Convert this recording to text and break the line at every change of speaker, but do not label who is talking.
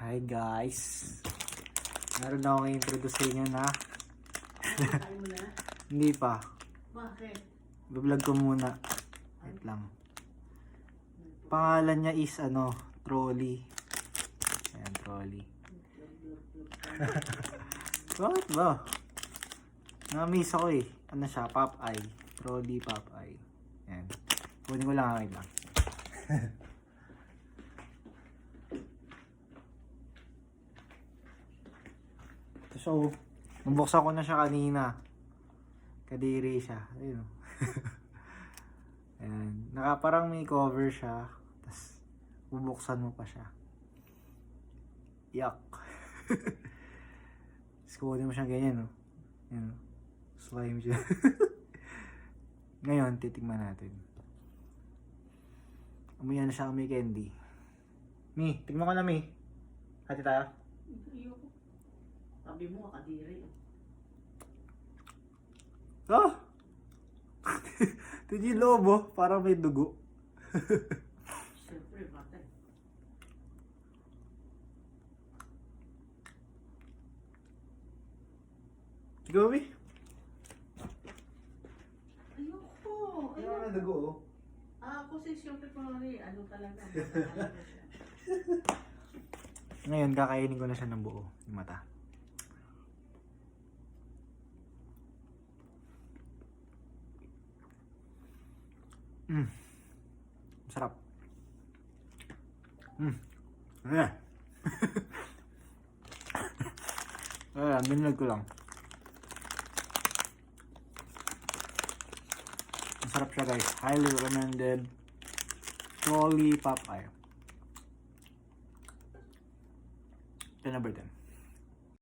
Hi guys! Meron na akong i-introduce sa inyo na
Kain mo na?
hindi pa.
Bakit?
Bablog ko muna. Wait lang. Pangalan niya is Trolley. Ayan, Trolley. Bakit ba? Na-miss ako eh. Ano siya? Popeye. Trolley Popeye. Ayan. Kunin ko lang wait lang. So, nabuksan ko na siya kanina. Kadiri siya. Ayun. Ayan. Parang may cover siya. Tapos, bubuksan mo pa siya. Yuck. Tapos, kukunin mo siya ganyan, no? Ayan. Slime siya. Ngayon, titigman natin. Amoy na siya, amoy candy. Mi, tignan ko na, Mi. Hati tayo.
Ayoko. Sabi mo, kadiri.
Ah! Ito yung lobo, parang may dugo.
Siyempre, bakit?
Go, Mi.
Ayoko.
Ayun na dugo, oh.
Kasi siyempre kunwari, talaga siya.
Ngayon, kakainin ko na siya ng buo, yung mata. Sarap. Ayan. Ayan, binlag ko lang. Masarap siya guys. Highly recommended. Trolley Popeye. Ito number 10.